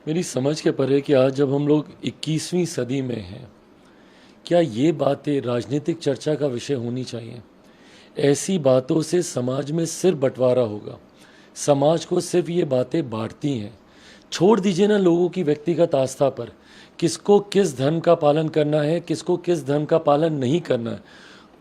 मेरी समझ के परे कि आज जब हम लोग 21वीं सदी में हैं, क्या ये बातें राजनीतिक चर्चा का विषय होनी चाहिए? ऐसी बातों से समाज में सिर्फ बंटवारा होगा, समाज को सिर्फ ये बातें बांटती हैं। छोड़ दीजिए ना लोगों की व्यक्तिगत आस्था पर, किसको किस धर्म का पालन करना है, किसको किस धर्म का पालन नहीं करना है,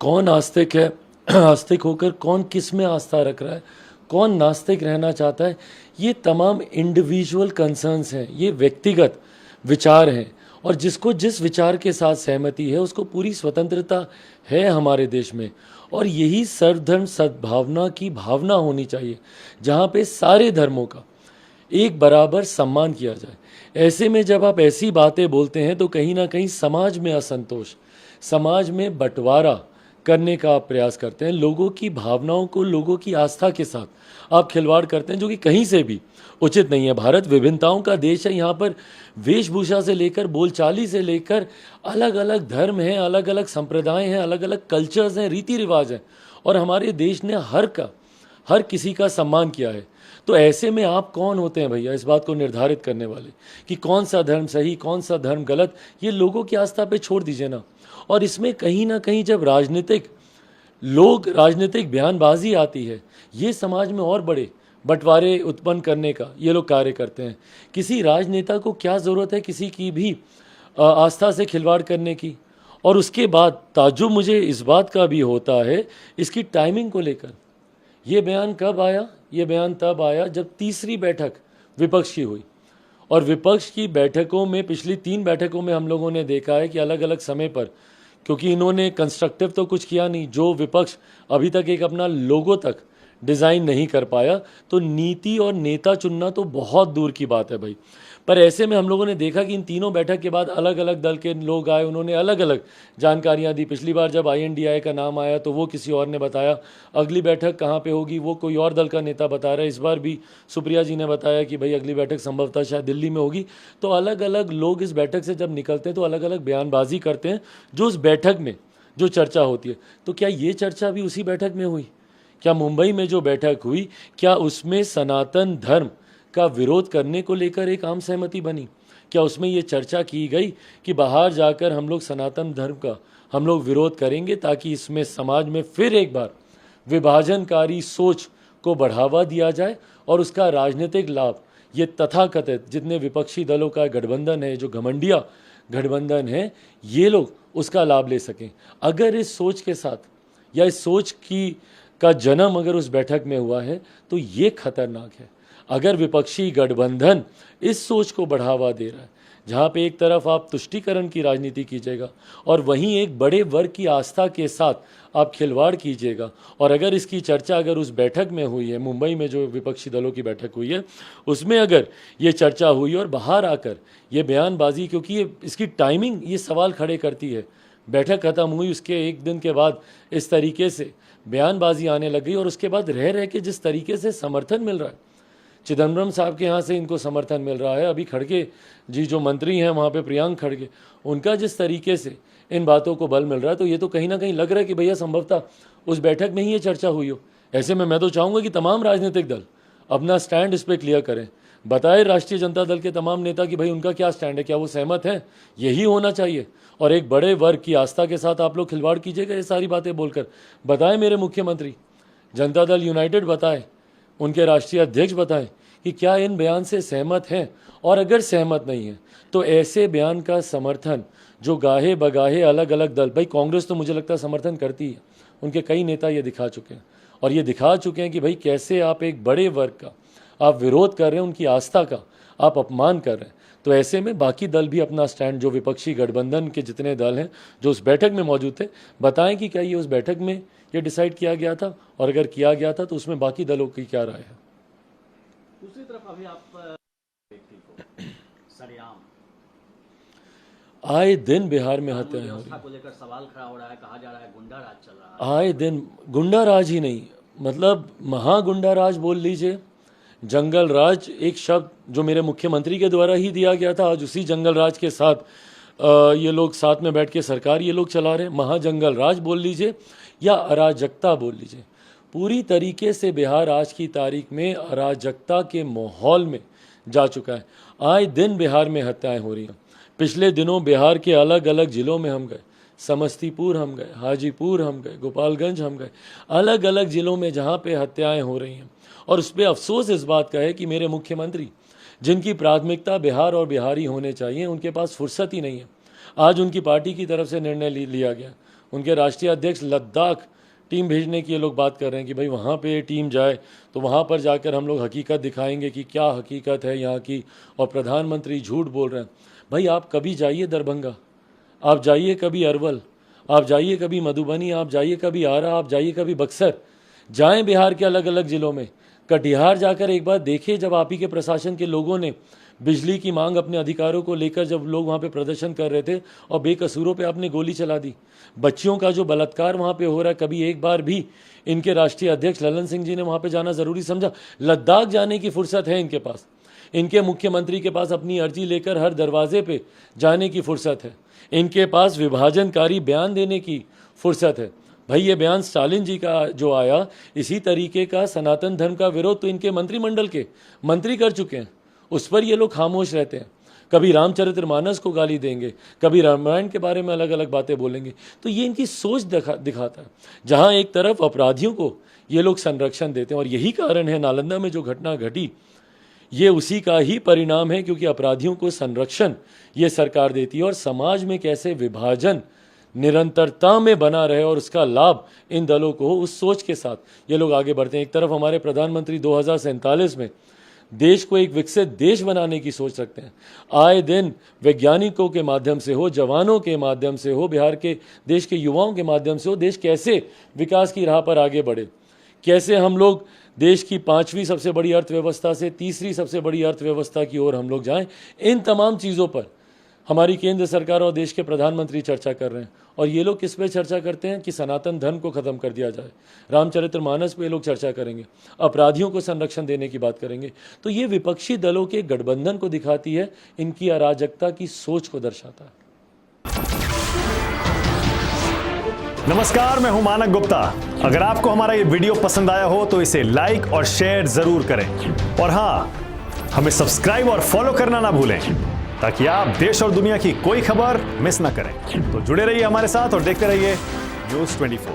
कौन आस्तिक है, आस्तिक होकर कौन किस में आस्था रख रहा है, कौन नास्तिक रहना चाहता है, ये तमाम इंडिविजुअल कंसर्न्स हैं, ये व्यक्तिगत विचार हैं। और जिसको जिस विचार के साथ सहमति है उसको पूरी स्वतंत्रता है हमारे देश में। और यही सर्वधर्म सद्भावना की भावना होनी चाहिए, जहाँ पे सारे धर्मों का एक बराबर सम्मान किया जाए। ऐसे में जब आप ऐसी बातें बोलते हैं तो कहीं ना कहीं समाज में असंतोष, समाज में बंटवारा करने का आप प्रयास करते हैं। लोगों की भावनाओं को, लोगों की आस्था के साथ आप खिलवाड़ करते हैं, जो कि कहीं से भी उचित नहीं है। भारत विभिन्नताओं का देश है, यहाँ पर वेशभूषा से लेकर बोलचाली से लेकर अलग अलग धर्म हैं, अलग अलग संप्रदाय हैं, अलग अलग कल्चर्स हैं, रीति रिवाज हैं, और हमारे देश ने हर किसी का सम्मान किया है। तो ऐसे में आप कौन होते हैं भैया इस बात को निर्धारित करने वाले कि कौन सा धर्म सही, कौन सा धर्म गलत? ये लोगों की आस्था पे छोड़ दीजिए ना। और इसमें कहीं ना कहीं जब राजनीतिक बयानबाजी आती है, ये समाज में और बड़े बंटवारे उत्पन्न करने का ये लोग कार्य करते हैं। किसी राजनेता को क्या ज़रूरत है किसी की भी आस्था से खिलवाड़ करने की? और उसके बाद ताज्जुब मुझे इस बात का भी होता है इसकी टाइमिंग को लेकर। ये बयान कब आया? ये बयान तब आया जब तीसरी बैठक विपक्ष की हुई, और विपक्ष की बैठकों में, पिछली 3 बैठकों में हम लोगों ने देखा है कि अलग अलग समय पर, क्योंकि इन्होंने कंस्ट्रक्टिव तो कुछ किया नहीं, जो विपक्ष अभी तक एक अपना लोगो तक डिज़ाइन नहीं कर पाया, तो नीति और नेता चुनना तो बहुत दूर की बात है भाई। पर ऐसे में हम लोगों ने देखा कि इन तीनों बैठक के बाद अलग अलग दल के लोग आए, उन्होंने अलग अलग जानकारियां दी। पिछली बार जब INDI का नाम आया तो वो किसी और ने बताया, अगली बैठक कहाँ पे होगी वो कोई और दल का नेता बता रहा है। इस बार भी सुप्रिया जी ने बताया कि भाई अगली बैठक संभवतः शायद दिल्ली में होगी। तो अलग अलग लोग इस बैठक से जब निकलते हैं तो अलग अलग बयानबाजी करते हैं, जो उस बैठक में जो चर्चा होती है। तो क्या ये चर्चा भी उसी बैठक में हुई? क्या मुंबई में जो बैठक हुई, क्या उसमें सनातन धर्म का विरोध करने को लेकर एक आम सहमति बनी? क्या उसमें ये चर्चा की गई कि बाहर जाकर हम लोग सनातन धर्म का हम लोग विरोध करेंगे, ताकि इसमें समाज में फिर एक बार विभाजनकारी सोच को बढ़ावा दिया जाए और उसका राजनीतिक लाभ ये तथाकथित जितने विपक्षी दलों का गठबंधन है, जो घमंडिया गठबंधन है, ये लोग उसका लाभ ले सकें? अगर इस सोच के साथ या इस सोच का जन्म अगर उस बैठक में हुआ है तो ये खतरनाक है। अगर विपक्षी गठबंधन इस सोच को बढ़ावा दे रहा है, जहाँ पे एक तरफ आप तुष्टीकरण की राजनीति कीजिएगा और वहीं एक बड़े वर्ग की आस्था के साथ आप खिलवाड़ कीजिएगा, और अगर इसकी चर्चा अगर उस बैठक में हुई है, मुंबई में जो विपक्षी दलों की बैठक हुई है उसमें अगर ये चर्चा हुई और बाहर आकर ये बयानबाजी, क्योंकि ये इसकी टाइमिंग ये सवाल खड़े करती है। बैठक ख़त्म हुई, उसके 1 दिन के बाद इस तरीके से बयानबाजी आने लग गई, और उसके बाद रह रह के जिस तरीके से समर्थन मिल रहा है, चिदम्बरम साहब के यहाँ से इनको समर्थन मिल रहा है, अभी खड़गे जी जो मंत्री हैं वहाँ पे प्रियांक खड़गे, उनका जिस तरीके से इन बातों को बल मिल रहा है, तो ये तो कहीं ना कहीं लग रहा है कि भैया संभवतः उस बैठक में ही ये चर्चा हुई हो। ऐसे में मैं तो चाहूँगा कि तमाम राजनीतिक दल अपना स्टैंड इस पर क्लियर करें, बताए राष्ट्रीय जनता दल के तमाम नेता कि भाई उनका क्या स्टैंड है, क्या वो सहमत हैं? यही होना चाहिए। और एक बड़े वर्ग की आस्था के साथ आप लोग खिलवाड़ कीजिएगा ये सारी बातें बोलकर। बताएं मेरे मुख्यमंत्री, जनता दल यूनाइटेड बताएं, उनके राष्ट्रीय अध्यक्ष बताएं कि क्या इन बयान से सहमत हैं, और अगर सहमत नहीं है तो ऐसे बयान का समर्थन जो गाहे बगाहे अलग अलग दल, भाई कांग्रेस तो मुझे लगता है समर्थन करती है, उनके कई नेता ये दिखा चुके हैं, और ये दिखा चुके हैं कि भाई कैसे आप एक बड़े वर्ग का आप विरोध कर रहे हैं, उनकी आस्था का आप अपमान कर रहे हैं। तो ऐसे में बाकी दल भी अपना स्टैंड, जो विपक्षी गठबंधन के जितने दल हैं जो उस बैठक में मौजूद थे, बताएं कि क्या ये उस बैठक में ये डिसाइड किया गया था, और अगर किया गया था तो उसमें बाकी दलों की क्या राय है। दूसरी तरफ अभी आप व्यक्ति को सरेआम आए दिन बिहार में हत्याएं हो व्यवस्था को लेकर सवाल खड़ा हो रहा है, कहा जा रहा है गुंडा राज चल रहा है। आए दिन गुंडा राज ही नहीं, मतलब महागुंडा राज बोल लीजिए, जंगल राज एक शब्द जो मेरे मुख्यमंत्री के द्वारा ही दिया गया था, आज उसी जंगल राज के साथ ये लोग साथ में बैठ के सरकार ये लोग चला रहे हैं। महाजंगल राज बोल लीजिए या अराजकता बोल लीजिए, पूरी तरीके से बिहार आज की तारीख में अराजकता के माहौल में जा चुका है। आए दिन बिहार में हत्याएं हो रही हैं। पिछले दिनों बिहार के अलग अलग जिलों में हम गए, समस्तीपुर हम गए, हाजीपुर हम गए, गोपालगंज हम गए, अलग अलग जिलों में जहाँ पे हत्याएं हो रही हैं। और उस पर अफसोस इस बात का है कि मेरे मुख्यमंत्री, जिनकी प्राथमिकता बिहार और बिहारी होने चाहिए, उनके पास फुर्सत ही नहीं है। आज उनकी पार्टी की तरफ से निर्णय लिया गया, उनके राष्ट्रीय अध्यक्ष लद्दाख टीम भेजने की ये लोग बात कर रहे हैं कि भाई वहाँ पे टीम जाए तो वहाँ पर जाकर हम लोग हकीकत दिखाएंगे कि क्या हकीकत है यहाँ की, और प्रधानमंत्री झूठ बोल रहे हैं। भाई आप कभी जाइए दरभंगा, आप जाइए कभी अरवल, आप जाइए कभी मधुबनी, आप जाइए कभी आरा, आप जाइए कभी बक्सर, जाएं बिहार के अलग अलग जिलों में। कटिहार जाकर एक बार देखिए, जब आप ही के प्रशासन के लोगों ने बिजली की मांग, अपने अधिकारों को लेकर जब लोग वहाँ पे प्रदर्शन कर रहे थे और बेकसूरों पे आपने गोली चला दी। बच्चियों का जो बलात्कार वहाँ पे हो रहा है, कभी एक बार भी इनके राष्ट्रीय अध्यक्ष ललन सिंह जी ने वहाँ पे जाना ज़रूरी समझा? लद्दाख जाने की फुर्सत है इनके पास, इनके मुख्यमंत्री के पास अपनी अर्जी लेकर हर दरवाजे पे जाने की फुर्सत है, इनके पास विभाजनकारी बयान देने की फुर्सत है। भाई ये बयान स्टालिन जी का जो आया, इसी तरीके का सनातन धर्म का विरोध तो इनके मंत्रिमंडल के मंत्री कर चुके हैं, उस पर ये लोग खामोश रहते हैं। कभी रामचरितमानस को गाली देंगे, कभी रामायण के बारे में अलग अलग बातें बोलेंगे। तो ये इनकी सोच दिखाता है। जहाँ एक तरफ अपराधियों को ये लोग संरक्षण देते हैं, और यही कारण है नालंदा में जो घटना घटी, ये उसी का ही परिणाम है, क्योंकि अपराधियों को संरक्षण ये सरकार देती है। और समाज में कैसे विभाजन निरंतरता में बना रहे और उसका लाभ इन दलों को, उस सोच के साथ ये लोग आगे बढ़ते हैं। एक तरफ हमारे प्रधानमंत्री 2047 में देश को एक विकसित देश बनाने की सोच रखते हैं। आए दिन वैज्ञानिकों के माध्यम से हो, जवानों के माध्यम से हो, बिहार के देश के युवाओं के माध्यम से हो, देश कैसे विकास की राह पर आगे बढ़े, कैसे हम लोग देश की 5वीं सबसे बड़ी अर्थव्यवस्था से 3री सबसे बड़ी अर्थव्यवस्था की ओर हम लोग जाएं। इन तमाम चीज़ों पर हमारी केंद्र सरकार और देश के प्रधानमंत्री चर्चा कर रहे हैं। और ये लोग किस पे चर्चा करते हैं कि सनातन धर्म को ख़त्म कर दिया जाए। रामचरितमानस पे ये लोग चर्चा करेंगे, अपराधियों को संरक्षण देने की बात करेंगे। तो ये विपक्षी दलों के गठबंधन को दिखाती है, इनकी अराजकता की सोच को दर्शाता है। नमस्कार, मैं हूं मानक गुप्ता। अगर आपको हमारा ये वीडियो पसंद आया हो तो इसे लाइक और शेयर जरूर करें, और हाँ, हमें सब्सक्राइब और फॉलो करना ना भूलें, ताकि आप देश और दुनिया की कोई खबर मिस ना करें। तो जुड़े रहिए हमारे साथ और देखते रहिए News 24।